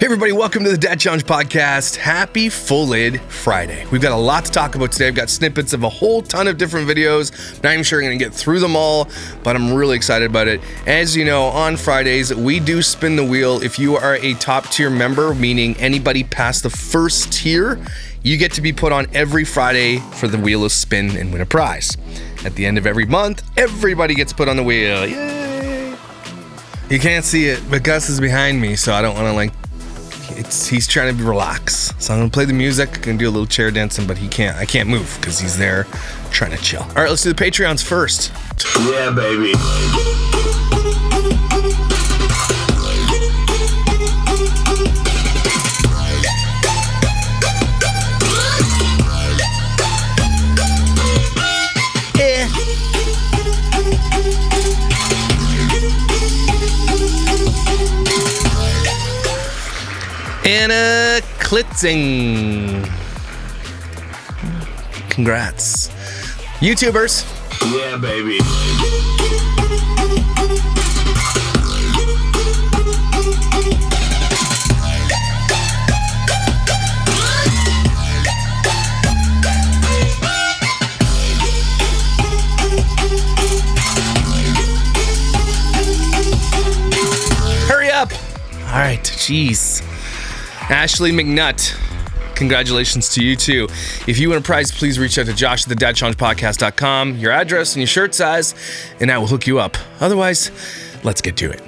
everybody, welcome to the Dad Challenge Podcast. Happy Full Lid Friday. We've got a lot to talk about today. I've got snippets of a whole ton of different videos. Not even sure I'm going to get through them all, but I'm really excited about it. As you know, on Fridays, we do spin the wheel. If you are a top tier member, meaning anybody past the first tier, you get to be put on every Friday for the wheel of spin and win a prize. At the end of every month, everybody gets put on the wheel. Yay! You can't see it, but Gus is behind me, so I don't want to he's trying to relax. So I'm gonna play the music, gonna do a little chair dancing, but I can't move because he's there trying to chill. All right, let's do the Patreons first. Yeah, baby. Anna Klitzing. Congrats. YouTubers. Yeah, baby. Hurry up. All right, jeez. Ashley McNutt, congratulations to you too. If you win a prize, please reach out to Josh at thedadchallengepodcast.com, your address and your shirt size, and I will hook you up. Otherwise, let's get to it.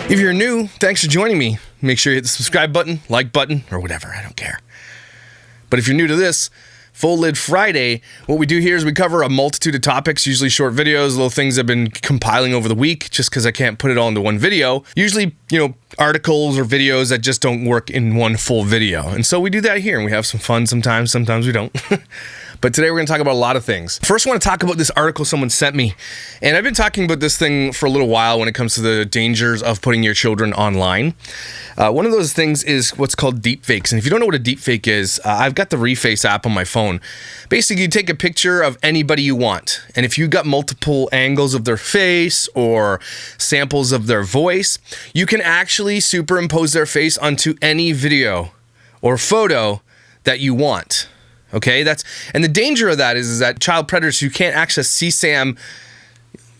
If you're new, thanks for joining me. Make sure you hit the subscribe button, like button, or whatever, I don't care. But if you're new to this, Full Lid Friday, what we do here is we cover a multitude of topics, usually short videos, little things I've been compiling over the week, just because I can't put it all into one video. Usually, articles or videos that just don't work in one full video. And so we do that here, and we have some fun sometimes we don't. But today we're going to talk about a lot of things. First, I want to talk about this article someone sent me. And I've been talking about this thing for a little while when it comes to the dangers of putting your children online. One of those things is what's called deepfakes. And if you don't know what a deepfake is, I've got the Reface app on my phone. Basically, you take a picture of anybody you want. And if you've got multiple angles of their face or samples of their voice, you can actually superimpose their face onto any video or photo that you want. Okay, and the danger of that is that child predators who can't access CSAM,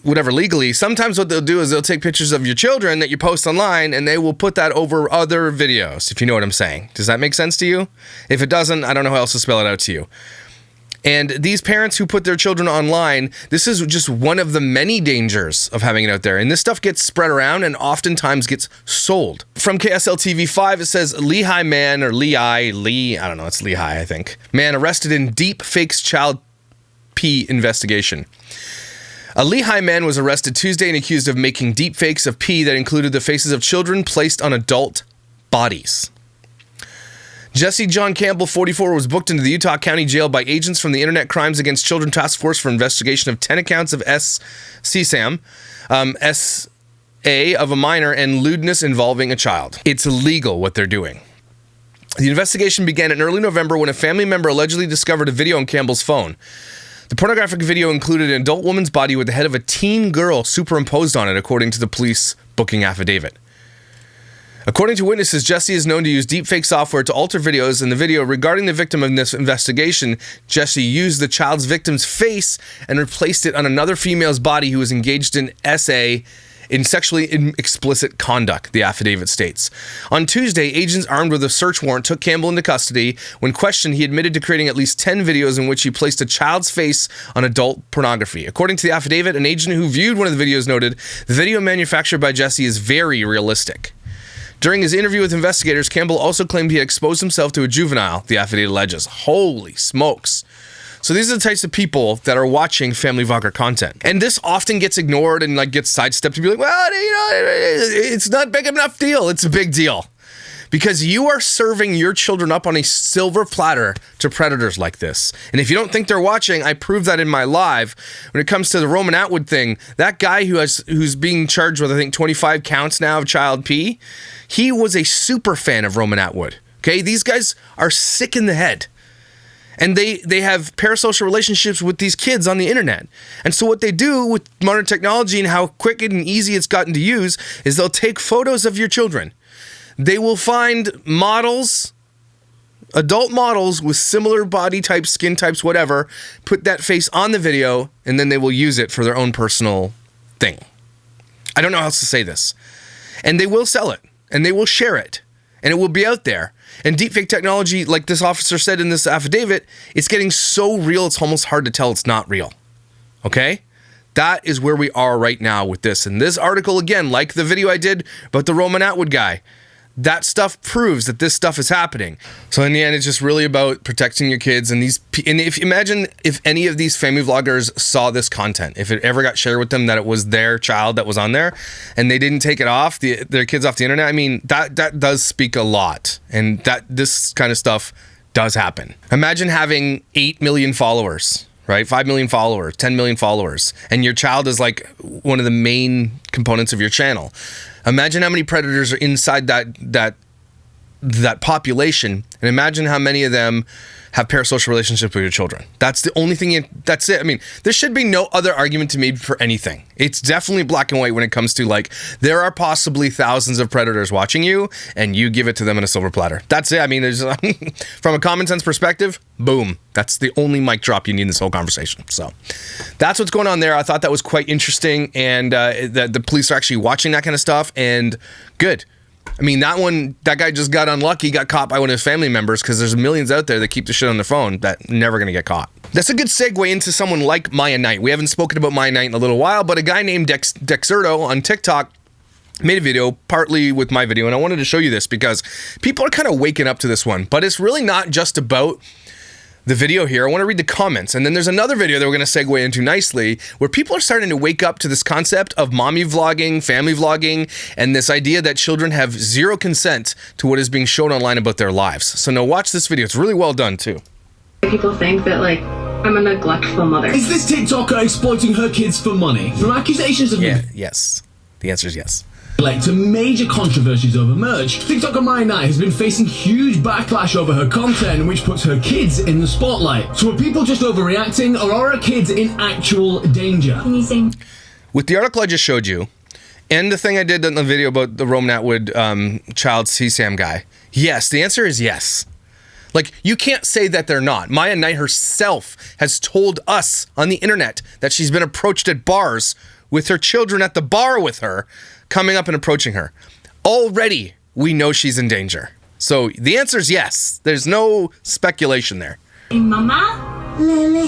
whatever, legally, sometimes what they'll do is they'll take pictures of your children that you post online and they will put that over other videos, if you know what I'm saying. Does that make sense to you? If it doesn't, I don't know how else to spell it out to you. And these parents who put their children online, this is just one of the many dangers of having it out there. And this stuff gets spread around and oftentimes gets sold. From KSL TV 5, it says Lehigh man, or I don't know, it's Lehigh, I think. Man arrested in deep fakes child P investigation. A Lehigh man was arrested Tuesday and accused of making deep fakes of P that included the faces of children placed on adult bodies. Jesse John Campbell, 44, was booked into the Utah County Jail by agents from the Internet Crimes Against Children Task Force for investigation of 10 accounts of CSAM, SA of a minor, and lewdness involving a child. It's illegal what they're doing. The investigation began in early November when a family member allegedly discovered a video on Campbell's phone. The pornographic video included an adult woman's body with the head of a teen girl superimposed on it, according to the police booking affidavit. According to witnesses, Jesse is known to use deepfake software to alter videos. In the video regarding the victim in this investigation, Jesse used the child's victim's face and replaced it on another female's body who was engaged in SA in sexually explicit conduct, the affidavit states. On Tuesday, agents armed with a search warrant took Campbell into custody. When questioned, he admitted to creating at least 10 videos in which he placed a child's face on adult pornography. According to the affidavit, an agent who viewed one of the videos noted, the video manufactured by Jesse is very realistic. During his interview with investigators, Campbell also claimed he had exposed himself to a juvenile, the affidavit alleges. Holy smokes. So these are the types of people that are watching family vlogger content. And this often gets ignored and gets sidestepped to be like, well, it's not a big enough deal. It's a big deal. because you are serving your children up on a silver platter to predators like this. And if you don't think they're watching, I proved that in my live. When it comes to the Roman Atwood thing, that guy who's being charged with, I think, 25 counts now of child P, he was a super fan of Roman Atwood. Okay, these guys are sick in the head. And they have parasocial relationships with these kids on the internet. And so what they do with modern technology and how quick and easy it's gotten to use is they'll take photos of your children. They will find models, adult models with similar body types, skin types, whatever, put that face on the video, and then they will use it for their own personal thing. I don't know how else to say this. And they will sell it, and they will share it, and it will be out there. And deepfake technology, like this officer said in this affidavit, it's getting so real it's almost hard to tell it's not real. Okay? That is where we are right now with this. And this article, again, like the video I did about the Roman Atwood guy, that stuff proves that this stuff is happening. So in the end, it's just really about protecting your kids. And if imagine if any of these family vloggers saw this content, if it ever got shared with them that it was their child that was on there, and they didn't take it off, their kids off the internet. I mean, that does speak a lot, and that this kind of stuff does happen. Imagine having 8 million followers, right? 5 million followers, 10 million followers, and your child is like one of the main components of your channel. Imagine how many predators are inside that population, and imagine how many of them have parasocial relationships with your children. That's the only thing. That's it. I mean, there should be no other argument to me for anything. It's definitely black and white when it comes to, like, there are possibly thousands of predators watching you, and you give it to them in a silver platter. That's it. I mean, there's from a common sense perspective, boom. That's the only mic drop you need in this whole conversation. So that's what's going on there. I thought that was quite interesting, and that the police are actually watching that kind of stuff, and good. I mean, that guy just got unlucky, got caught by one of his family members, because there's millions out there that keep the shit on their phone that never going to get caught. That's a good segue into someone like Maia Knight. We haven't spoken about Maia Knight in a little while, but a guy named Dexerto on TikTok made a video, partly with my video, and I wanted to show you this because people are kind of waking up to this one, but it's really not just about the video here. I want to read the comments, and then there's another video that we're going to segue into nicely where people are starting to wake up to this concept of mommy vlogging, family vlogging, and this idea that children have zero consent to what is being shown online about their lives. So now watch this video. It's really well done too. People think that, like, I'm a neglectful mother. Is this TikToker exploiting her kids for money? From accusations of yes. The answer is yes. To major controversies over merch, TikToker Maia Knight has been facing huge backlash over her content, which puts her kids in the spotlight. So are people just overreacting, or are her kids in actual danger? Can you sing? With the article I just showed you, and the thing I did in the video about the Roman Atwood child CSAM guy, yes, the answer is yes. Like, you can't say that they're not. Maia Knight herself has told us on the internet that she's been approached at bars with her children at the bar with her, coming up and approaching her. Already, we know she's in danger. So the answer is yes. There's no speculation there. Hey, Mama?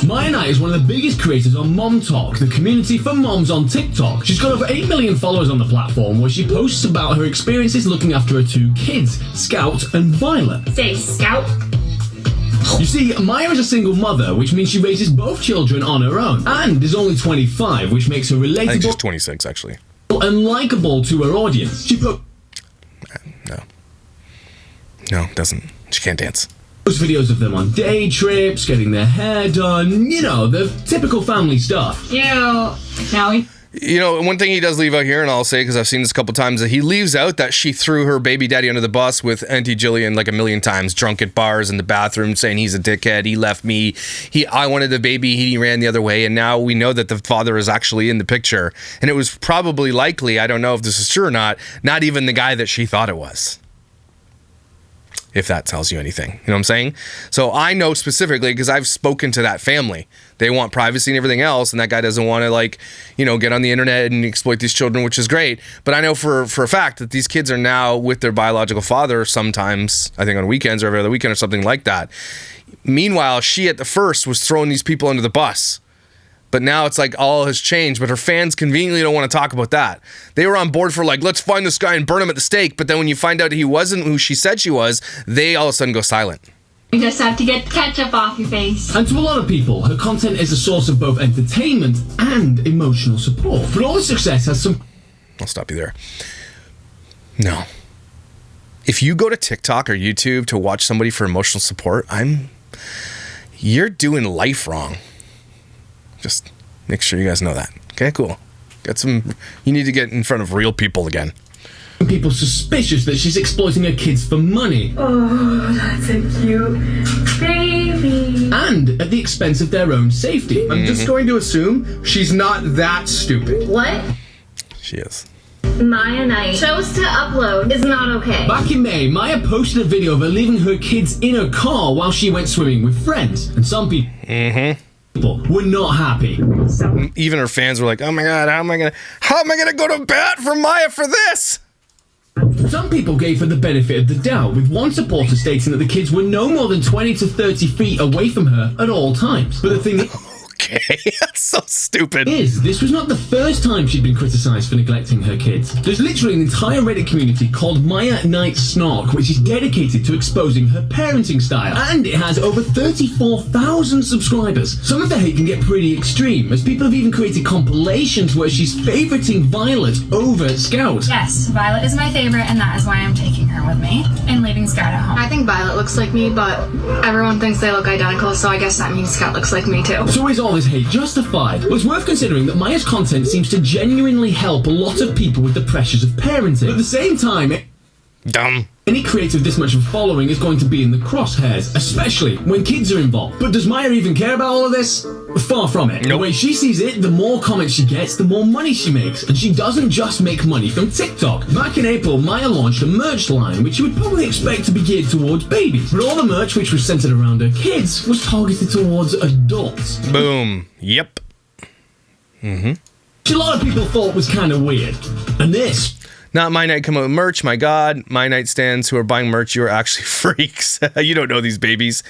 Maia Knight is one of the biggest creators on Mom Talk, the community for moms on TikTok. She's got over 8 million followers on the platform, where she posts about her experiences looking after her 2 kids, Scout and Violet. Say, Scout. You see, Maia is a single mother, which means she raises both children on her own, and is only 25, which makes her relatable. I think she's 26, actually. And likable to her audience. She No, it doesn't. She can't dance. posts videos of them on day trips, getting their hair done, you know, the typical family stuff. You know, one thing he does leave out here, and I'll say because I've seen this a couple times, that he leaves out that she threw her baby daddy under the bus with Auntie Jillian like a million times, drunk at bars in the bathroom, saying he's a dickhead, he left me, I wanted the baby, he ran the other way, and now we know that the father is actually in the picture. And it was probably likely, I don't know if this is true or not even the guy that she thought it was. If that tells you anything. You know what I'm saying? So I know specifically because I've spoken to that family. They want privacy and everything else, and that guy doesn't want to, like, you know, get on the internet and exploit these children, which is great. But I know for a fact that these kids are now with their biological father sometimes, I think on weekends or every other weekend or something like that. Meanwhile, she at the first was throwing these people under the bus. But now it's like all has changed, but her fans conveniently don't want to talk about that. They were on board for like, let's find this guy and burn him at the stake. But then when you find out he wasn't who she said she was, they all of a sudden go silent. You just have to get the ketchup off your face. And to a lot of people, her content is a source of both entertainment and emotional support. But all the success has some... I'll stop you there. No. If you go to TikTok or YouTube to watch somebody for emotional support, you're doing life wrong. Just make sure you guys know that. Okay, cool. You need to get in front of real people again. People suspicious that she's exploiting her kids for money. Oh, that's a cute baby. And at the expense of their own safety. Mm-hmm. I'm just going to assume she's not that stupid. What She is. Maya Knight chose to upload is not okay. Back in May, Maya posted a video of her leaving her kids in her car while she went swimming with friends. And some people were not happy. Even her fans were like, "Oh my God, how am I gonna go to bat for Maya for this?" Some people gave her the benefit of the doubt, with one supporter stating that the kids were no more than 20 to 30 feet away from her at all times. But the thing Okay, that's so stupid. is, this was not the first time she'd been criticised for neglecting her kids. There's literally an entire Reddit community called Maya Knight Snark, which is dedicated to exposing her parenting style, and it has over 34,000 subscribers. Some of the hate can get pretty extreme, as people have even created compilations where she's favoriting Violet over Scout. Yes, Violet is my favorite, and that is why I'm taking her with me and leaving Scout at home. I think Violet looks like me, but everyone thinks they look identical, so I guess that means Scout looks like me too. So is all this hate justified? Well, it's worth considering that Maya's content seems to genuinely help a lot of people with the pressures of parenting. But at the same time, Dumb. any creator with this much of a following is going to be in the crosshairs, especially when kids are involved. But does Maya even care about all of this? Far from it. The way she sees it, the more comments she gets, the more money she makes. And she doesn't just make money from TikTok. Back in April, Maya launched a merch line, which you would probably expect to be geared towards babies. But all the merch, which was centered around her kids, was targeted towards adults. Boom. Yep. Which a lot of people thought was kind of weird. And this Not My Night come out with merch. My God, My Night stands who are buying merch, you are actually freaks. You don't know these babies.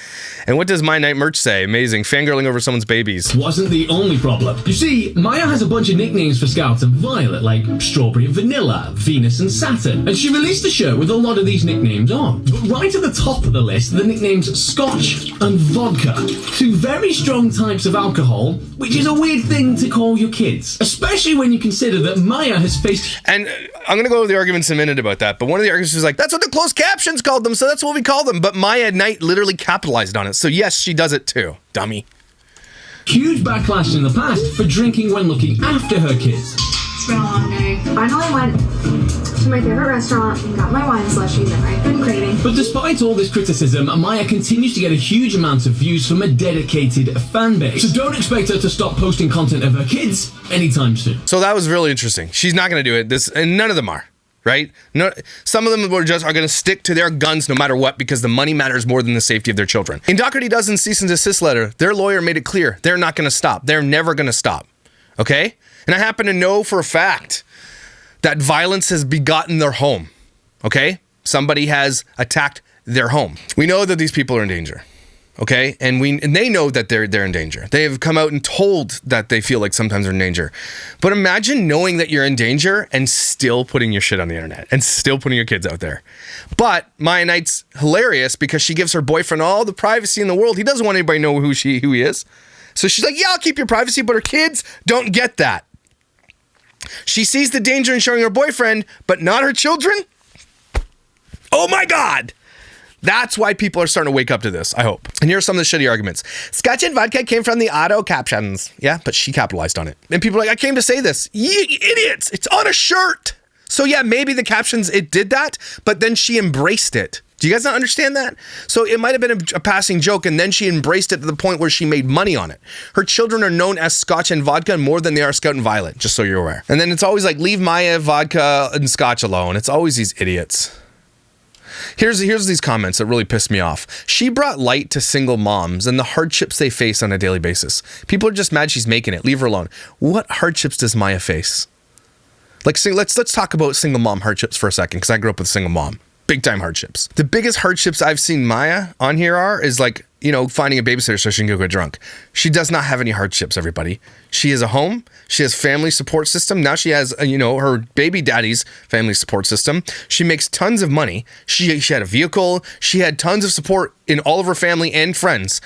And what does My Night merch say? Amazing. Fangirling over someone's babies. wasn't the only problem. You see, Maya has a bunch of nicknames for Scout and Violet, like Strawberry and Vanilla, Venus and Saturn, and she released a shirt with a lot of these nicknames on. But right at the top of the list are the nicknames Scotch and Vodka, two very strong types of alcohol, which is a weird thing to call your kids, especially when you consider that Maya has faced... And I'm going to go over the arguments in a minute about that, but one of the arguments is like, that's what the closed captions called them, so that's what we call them. But Maya Knight literally capitalized on it. So yes, she does it too, dummy. huge backlash in the past for drinking when looking after her kids. It's been a long day. Finally went to my favorite restaurant and got my wine slushie that I've been craving. But despite all this criticism, Maya continues to get a huge amount of views from a dedicated fan base. So don't expect her to stop posting content of her kids anytime soon. So that was really interesting. She's not going to do it. And none of them are, right? No, some of them are going to stick to their guns no matter what because the money matters more than the safety of their children. In Doherty Dozen's cease and desist letter, their lawyer made it clear they're not going to stop. They're never going to stop. Okay? And I happen to know for a fact that violence has begotten their home. Okay? Somebody has attacked their home. We know that these people are in danger. Okay? And they know that they're in danger. They have come out and told that they feel like sometimes they're in danger. But imagine knowing that you're in danger and still putting your shit on the internet and still putting your kids out there. But Maya Knight's hilarious because she gives her boyfriend all the privacy in the world. He doesn't want anybody to know who he is. So she's like, yeah, I'll keep your privacy, but her kids don't get that. She sees the danger in showing her boyfriend, but not her children? Oh my God! That's why people are starting to wake up to this, I hope. And here are some of the shitty arguments. Scotch and vodka came from the auto captions. Yeah, but she capitalized on it. And people are like, I came to say this. You idiots! It's on a shirt! So yeah, maybe the captions, it did that, but then she embraced it. Do you guys not understand that? So it might have been a passing joke, and then she embraced it to the point where she made money on it. Her children are known as Scotch and Vodka more than they are Scout and Violet, just so you're aware. And then it's always like, leave Maya, Vodka, and Scotch alone. It's always these idiots. Here's these comments that really pissed me off. She brought light to single moms and the hardships they face on a daily basis. People are just mad she's making it. Leave her alone. What hardships does Maya face? Like, let's talk about single mom hardships for a second, because I grew up with a single mom. Big time hardships. The biggest hardships I've seen Maya on here is like, finding a babysitter so she can go get drunk. She does not have any hardships, everybody. She has a home. She has family support system. Now she has, her baby daddy's family support system. She makes tons of money. She had a vehicle. She had tons of support in all of her family and friends.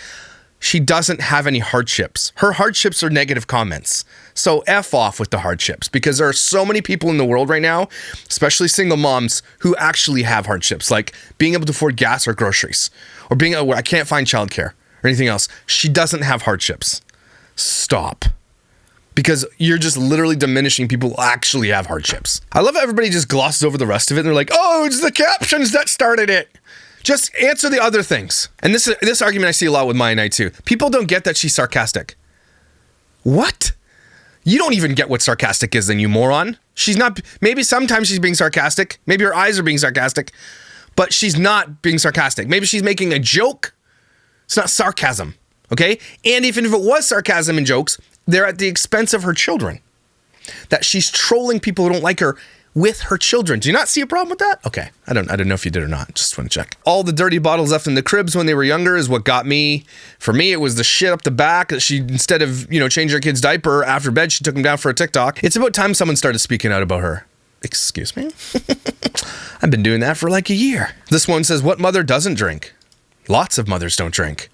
she doesn't have any hardships. Her hardships are negative comments. So F off with the hardships, because there are so many people in the world right now, especially single moms, who actually have hardships, like being able to afford gas or groceries, or being I can't find childcare or anything else. She doesn't have hardships. Stop. Because you're just literally diminishing people who actually have hardships. I love how everybody just glosses over the rest of it and they're like, oh, it's the captions that started it. Just answer the other things. And this argument I see a lot with Maia and I too. People don't get that she's sarcastic. What? You don't even get what sarcastic is, then, you moron. She's not, maybe sometimes she's being sarcastic. Maybe her eyes are being sarcastic, but she's not being sarcastic. Maybe she's making a joke. It's not sarcasm, okay? And even if it was sarcasm and jokes, they're at the expense of her children. That she's trolling people who don't like her with her children. Do you not see a problem with that? Okay, I don't know if you did or not. Just want to check. All the dirty bottles left in the cribs when they were younger is what got me. For me, it was the shit up the back that she, instead of, changing her kid's diaper after bed, she took him down for a TikTok. It's about time someone started speaking out about her. Excuse me? I've been doing that for like a year. This one says, what mother doesn't drink? Lots of mothers don't drink.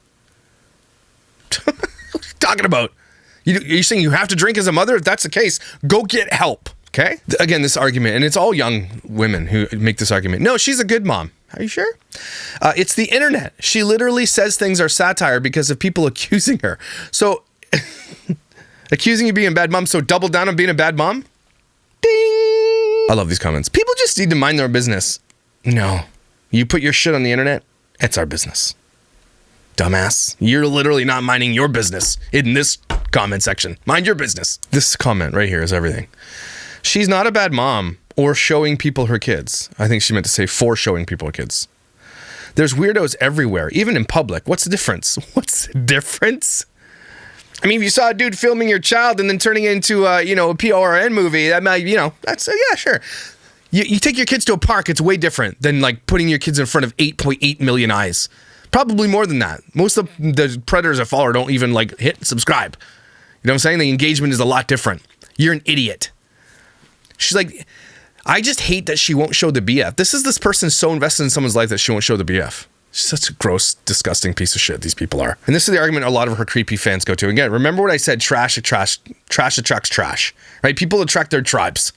What are you talking about? You're saying you have to drink as a mother? If that's the case, go get help. Okay? Again, this argument, and it's all young women who make this argument. No, she's a good mom. Are you sure? It's the internet. She literally says things are satire because of people accusing her. So, accusing you of being a bad mom, so double down on being a bad mom? Ding! I love these comments. People just need to mind their business. No. You put your shit on the internet, it's our business. Dumbass. You're literally not minding your business in this comment section. Mind your business. This comment right here is everything. She's not a bad mom or showing people her kids. I think she meant to say for showing people her kids. There's weirdos everywhere, even in public. What's the difference? What's the difference? I mean, if you saw a dude filming your child and then turning it into a PORN movie, that might, that's, yeah, sure. You take your kids to a park, it's way different than like putting your kids in front of 8.8 million eyes. Probably more than that. Most of the predators I follow don't even like hit subscribe. You know what I'm saying? The engagement is a lot different. You're an idiot. She's like, I just hate that she won't show the BF. This person so invested in someone's life that she won't show the BF. She's such a gross, disgusting piece of shit, these people are. And this is the argument a lot of her creepy fans go to. Again, remember what I said, trash attracts trash, right? People attract their tribes.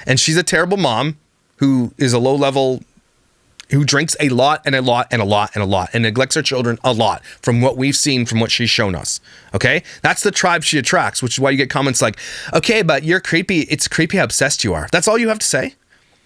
And she's a terrible mom who is a low level, who drinks a lot and a lot and a lot and a lot and neglects her children a lot from what we've seen, from what she's shown us. Okay? That's the tribe she attracts, which is why you get comments like, okay, but you're creepy. It's creepy how obsessed you are. That's all you have to say?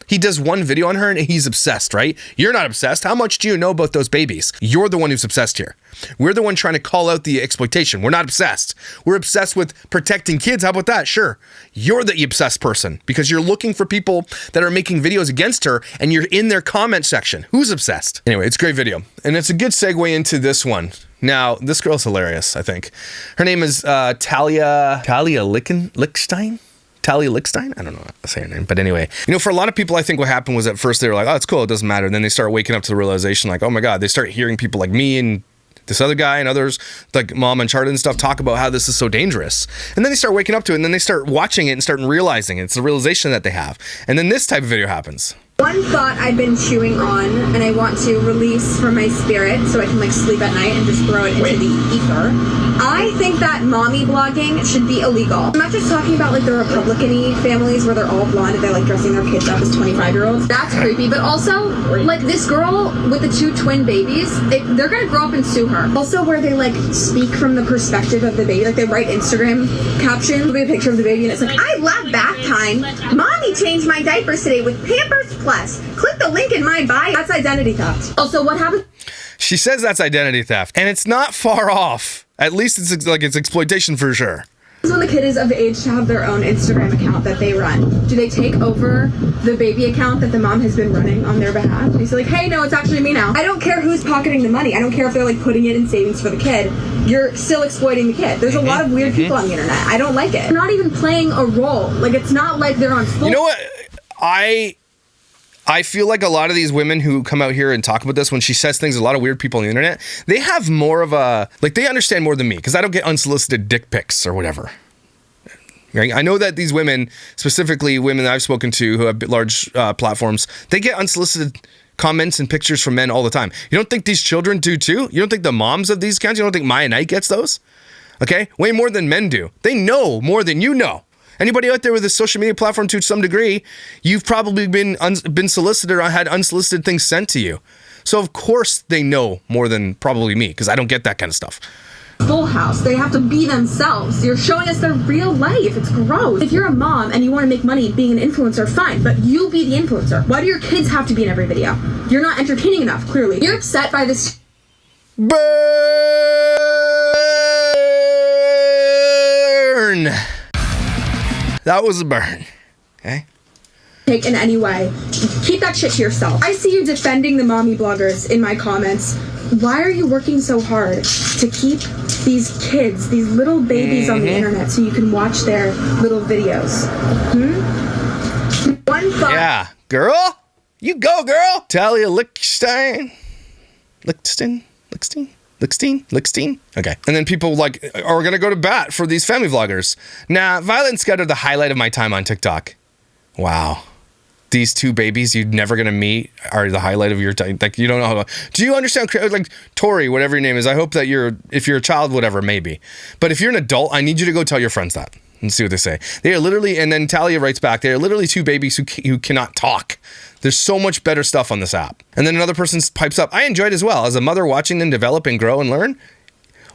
He does one video on her and he's obsessed, right? You're not obsessed. How much do you know about those babies? You're the one who's obsessed here. We're the one trying to call out the exploitation. We're not obsessed. We're obsessed with protecting kids. How about that? Sure. You're the obsessed person because you're looking for people that are making videos against her and you're in their comment section. Who's obsessed? Anyway, it's a great video. And it's a good segue into this one. Now, this girl's hilarious, I think. Her name is Talia Lickstein? Talia Lickstein? I don't know how to say her name. But anyway, for a lot of people, I think what happened was at first they were like, oh, it's cool, it doesn't matter. And then they start waking up to the realization like, oh my God, they start hearing people like me and this other guy and others, like Mom Uncharted and stuff, talk about how this is so dangerous. And then they start waking up to it and then they start watching it and start realizing it. It's the realization that they have. And then this type of video happens. One thought I've been chewing on and I want to release from my spirit so I can sleep at night and just throw it into the ether. I think that mommy blogging should be illegal. I'm not just talking about the Republican-y families where they're all blonde and they're dressing their kids up as 25-year-olds. That's creepy. But also, this girl with the 2 twin babies, they're gonna grow up and sue her. Also where they speak from the perspective of the baby. They write Instagram captions, there'll be a picture of the baby and it's I love bath time. Mommy changed my diapers today with Pampers Plus. Click the link in my bio. That's identity theft. Also, what happens? She says that's identity theft, and it's not far off. At least it's exploitation for sure. When the kid is of age to have their own Instagram account that they run, do they take over the baby account that the mom has been running on their behalf? And you say hey, no, it's actually me now. I don't care who's pocketing the money. I don't care if they're putting it in savings for the kid. You're still exploiting the kid. There's a lot of weird people on the internet. I don't like it. They're not even playing a role. It's not like they're on full. You know what? I feel like a lot of these women who come out here and talk about this, when she says things, a lot of weird people on the internet, they have more of a, they understand more than me, because I don't get unsolicited dick pics or whatever. Right? I know that these women, specifically women that I've spoken to who have large platforms, they get unsolicited comments and pictures from men all the time. You don't think these children do too? You don't think the moms of these accounts, you don't think Maia Knight gets those? Okay? Way more than men do. They know more than you know. Anybody out there with a social media platform to some degree, you've probably been solicited or had unsolicited things sent to you. So of course they know more than probably me, because I don't get that kind of stuff. Full house. They have to be themselves. You're showing us their real life. It's gross. If you're a mom and you want to make money being an influencer, fine, but you be the influencer. Why do your kids have to be in every video? You're not entertaining enough, clearly. You're upset by this. Burn! That was a burn. Okay? In any way. Keep that shit to yourself. I see you defending the mommy bloggers in my comments. Why are you working so hard to keep these kids, these little babies on the internet so you can watch their little videos? One thought. Yeah, girl. You go, girl. Talia Lichtenstein. Lichtenstein? Okay. And then people like are going to go to bat for these family vloggers. Nah, Violet and Scott are the highlight of my time on TikTok. Wow. These two babies you're never going to meet are the highlight of your time. Like, you don't know how. Do you understand? Like, Tori, whatever your name is, I hope that if you're a child, whatever, maybe. But if you're an adult, I need you to go tell your friends that and see what they say. They are literally, and then Talia writes back, they are literally two babies who cannot talk. There's so much better stuff on this app. And then another person pipes up, I enjoyed as well. As a mother watching them develop and grow and learn.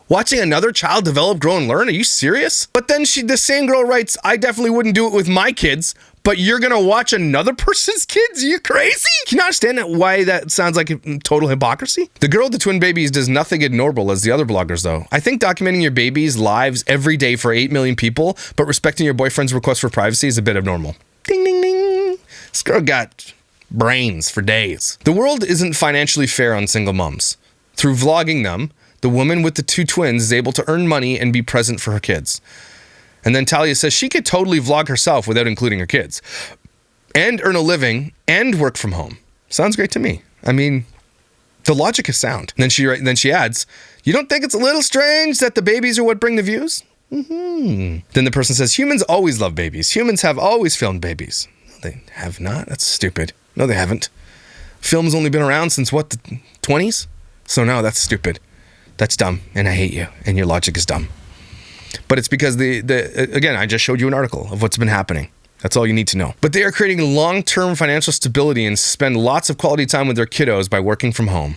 Watching another child develop, grow, and learn? Are you serious? But then the same girl writes, I definitely wouldn't do it with my kids, but you're gonna watch another person's kids? Are you crazy? Can you understand why that sounds like total hypocrisy? The girl with the twin babies does nothing ignorable as the other bloggers, though. I think documenting your baby's lives every day for 8 million people, but respecting your boyfriend's request for privacy is a bit abnormal. Ding, ding, ding. This girl got brains for days. The world isn't financially fair on single moms. Through vlogging them, the woman with the two twins is able to earn money and be present for her kids. And then Talia says she could totally vlog herself without including her kids and earn a living and work from home. Sounds great to me. I mean, the logic is sound. And then she adds, you don't think it's a little strange that the babies are what bring the views? Then the person says, humans always love babies. Humans have always filmed babies. No, they have not. That's stupid. No, they haven't. Film's only been around since what, the 20s? So no, that's stupid. That's dumb, and I hate you, and your logic is dumb. But it's because again, I just showed you an article of what's been happening. That's all you need to know. But they are creating long-term financial stability and spend lots of quality time with their kiddos by working from home.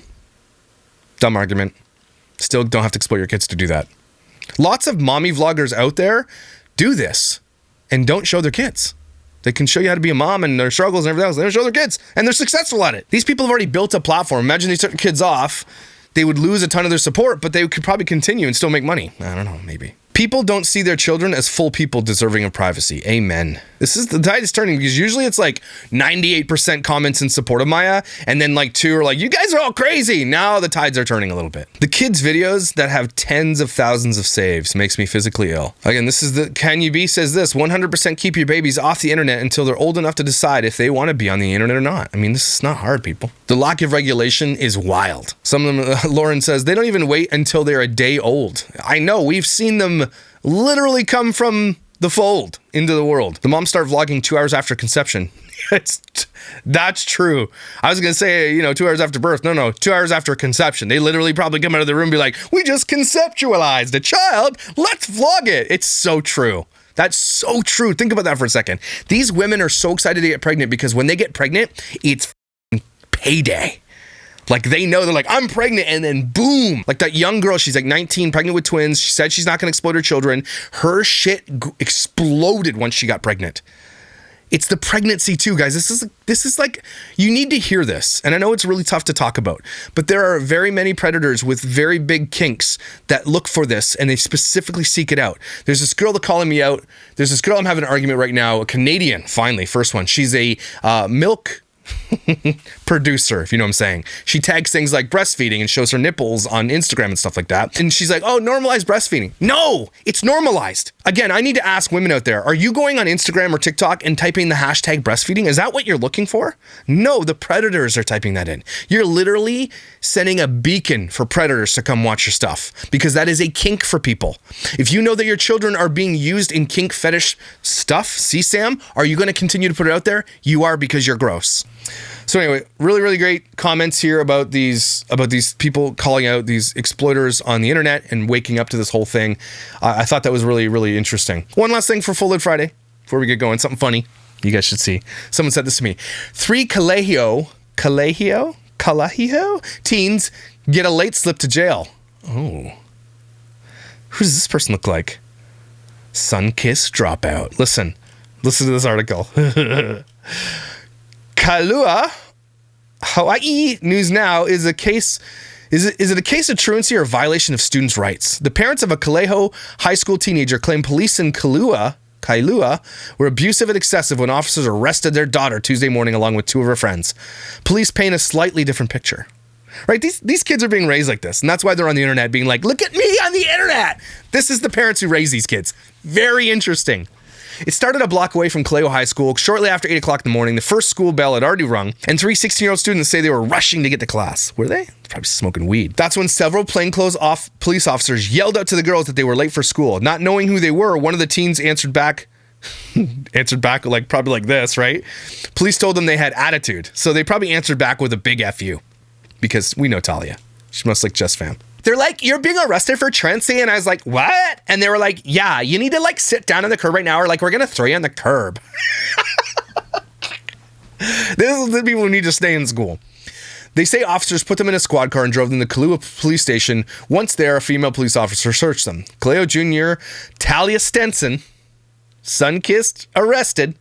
Dumb argument. Still don't have to exploit your kids to do that. Lots of mommy vloggers out there do this and don't show their kids. They can show you how to be a mom and their struggles and everything else. They don't show their kids, and they're successful at it. These people have already built a platform. Imagine they took their kids off. They would lose a ton of their support, but they could probably continue and still make money. I don't know, maybe. People don't see their children as full people deserving of privacy. Amen. The tide is turning because usually it's like 98% comments in support of Maia, and then like 2 are like, you guys are all crazy. Now the tides are turning a little bit. The kids' videos that have tens of thousands of saves makes me physically ill. Again, this is Can You Be says this, 100% keep your babies off the internet until they're old enough to decide if they want to be on the internet or not. I mean, this is not hard, people. The lack of regulation is wild. Some of them, Lauren says, they don't even wait until they're a day old. I know, we've seen them literally come from the fold into the world. The moms start vlogging 2 hours after conception. That's true. I was going to say, 2 hours after birth. No, 2 hours after conception. They literally probably come out of the room and be like, we just conceptualized a child. Let's vlog it. It's so true. That's so true. Think about that for a second. These women are so excited to get pregnant because when they get pregnant, it's payday. Like, they know, they're like, I'm pregnant, and then boom. Like that young girl, she's like 19, pregnant with twins. She said she's not going to exploit her children. Her shit exploded once she got pregnant. It's the pregnancy too, guys. This is like, you need to hear this. And I know it's really tough to talk about, but there are very many predators with very big kinks that look for this, and they specifically seek it out. There's this girl that's calling me out. There's this girl I'm having an argument right now, a Canadian, finally, first one. She's a milk producer, if you know what I'm saying. She tags things like breastfeeding and shows her nipples on Instagram and stuff like that. And she's like, oh, normalize breastfeeding. No, it's normalized. Again, I need to ask women out there, are you going on Instagram or TikTok and typing the hashtag breastfeeding? Is that what you're looking for? No, the predators are typing that in. You're literally sending a beacon for predators to come watch your stuff because that is a kink for people. If you know that your children are being used in kink fetish stuff, CSAM, are you going to continue to put it out there? You are, because you're gross. So anyway, really, really great comments here about these people calling out these exploiters on the internet and waking up to this whole thing. I thought that was really, really interesting. One last thing for Full Lid Friday before we get going, something funny you guys should see. Someone said this to me. 3 Colegio teens get a late slip to jail. Oh. Who does this person look like? Sunkissed dropout. Listen to this article. Kailua, Hawaii News Now is a case. Is it a case of truancy or a violation of students' rights? The parents of a Kaleho high school teenager claim police in Kailua were abusive and excessive when officers arrested their daughter Tuesday morning along with 2 of her friends. Police paint a slightly different picture. Right? These kids are being raised like this, and that's why they're on the internet being like, look at me on the internet. This is the parents who raise these kids. Very interesting. It started a block away from Kaleho High School. Shortly after 8 o'clock in the morning, the first school bell had already rung, and 3 16-year-old students say they were rushing to get to class. Were they? Probably smoking weed. That's when several plainclothes police officers yelled out to the girls that they were late for school. Not knowing who they were, one of the teens answered back like probably like this, right? Police told them they had attitude, so they probably answered back with a big F you, because we know Talia. She must like Just Fam. They're like, you're being arrested for truancy, and I was like, what? And they were like, yeah, you need to like sit down on the curb right now, or like we're gonna throw you on the curb. This is the people who need to stay in school. They say officers put them in a squad car and drove them to Kailua police station. Once there, a female police officer searched them. Kaleo Jr. Talia Stenson, Sunkissed, arrested,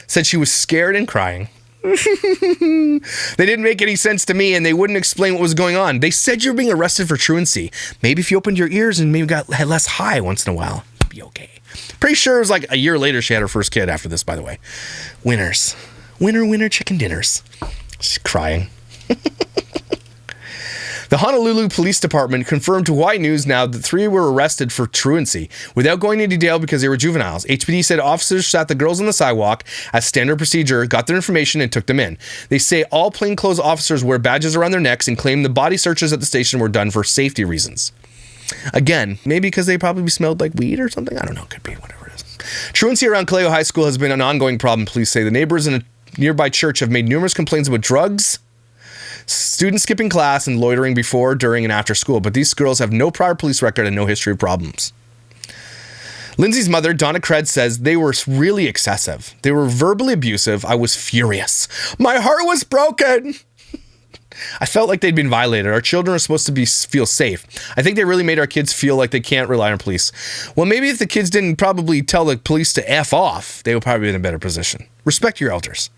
said she was scared and crying. They didn't make any sense to me, and they wouldn't explain what was going on. They said you're being arrested for truancy. Maybe if you opened your ears and maybe had less high once in a while, you'd be okay. Pretty sure it was like a year later she had her first kid after this, by the way. Winners. Winner, chicken dinners. She's crying. The Honolulu Police Department confirmed to Hawaii News Now that 3 were arrested for truancy without going into detail because they were juveniles. HPD said officers sat the girls on the sidewalk as standard procedure, got their information, and took them in. They say all plainclothes officers wear badges around their necks and claim the body searches at the station were done for safety reasons. Again, maybe because they probably smelled like weed or something. I don't know. Could be whatever it is. Truancy around Kaleo High School has been an ongoing problem, police say. The neighbors in a nearby church have made numerous complaints about drugs, students skipping class, and loitering before, during, and after school, but these girls have no prior police record and no history of problems. Lindsay's mother, Donna Cred, says they were really excessive. They were verbally abusive. I was furious. My heart was broken. I felt like they'd been violated. Our children are supposed to feel safe. I think they really made our kids feel like they can't rely on police. Well, maybe if the kids didn't probably tell the police to F off, they would probably be in a better position. Respect your elders.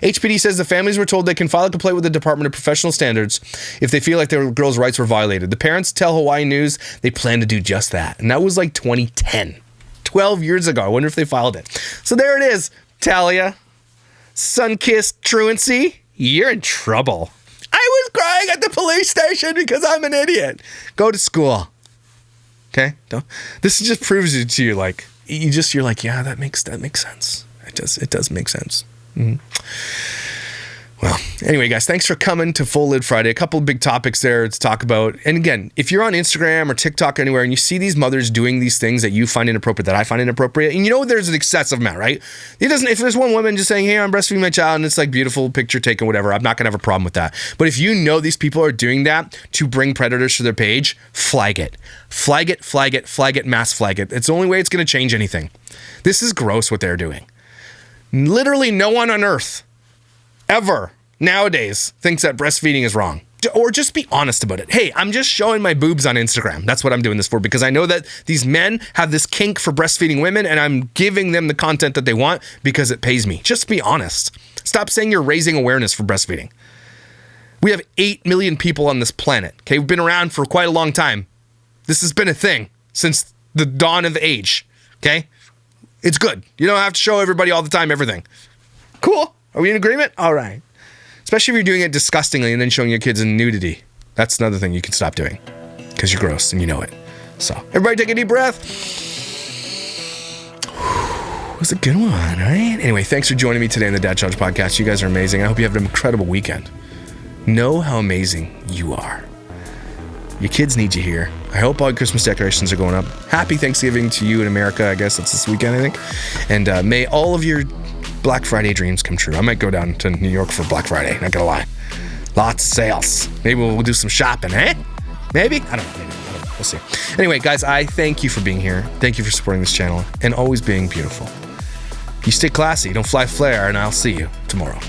HPD says the families were told they can file a complaint with the Department of Professional Standards if they feel like their girls' rights were violated. The parents tell Hawaii News they plan to do just that. And that was like 2010. 12 years ago. I wonder if they filed it. So there it is, Talia. Sunkissed truancy. You're in trouble. I was crying at the police station because I'm an idiot. Go to school. Okay? This just proves it to you, like, you're like, yeah, that makes sense. It does make sense. Mm-hmm. Well, anyway, guys, thanks for coming to Full Lid Friday. A couple of big topics there to talk about. And again, if you're on Instagram or TikTok or anywhere and you see these mothers doing these things that you find inappropriate, that I find inappropriate, and you know there's an excessive amount, right? If there's one woman just saying, hey, I'm breastfeeding my child, and it's like beautiful picture taken, whatever, I'm not going to have a problem with that. But if you know these people are doing that to bring predators to their page, flag it. Flag it, mass flag it. It's the only way it's going to change anything. This is gross what they're doing. Literally no one on earth ever nowadays thinks that breastfeeding is wrong. Or just be honest about it. Hey, I'm just showing my boobs on Instagram. That's what I'm doing this for, because I know that these men have this kink for breastfeeding women, and I'm giving them the content that they want because it pays me. Just be honest. Stop saying you're raising awareness for breastfeeding. We have 8 million people on this planet. Okay, we've been around for quite a long time. This has been a thing since the dawn of the age. Okay? It's good. You don't have to show everybody all the time everything. Cool. Are we in agreement? All right. Especially if you're doing it disgustingly and then showing your kids in nudity. That's another thing you can stop doing because you're gross and you know it. So everybody take a deep breath. It was a good one, right? Anyway, thanks for joining me today on the Dad Challenge podcast. You guys are amazing. I hope you have an incredible weekend. Know how amazing you are. Your kids need you here. I hope all your Christmas decorations are going up. Happy Thanksgiving to you in America. I guess it's this weekend, I think. And may all of your Black Friday dreams come true. I might go down to New York for Black Friday, not gonna lie. Lots of sales. Maybe we'll do some shopping, eh? Maybe? I don't know. Maybe. We'll see. Anyway, guys, I thank you for being here. Thank you for supporting this channel and always being beautiful. You stay classy, don't fly flare, and I'll see you tomorrow.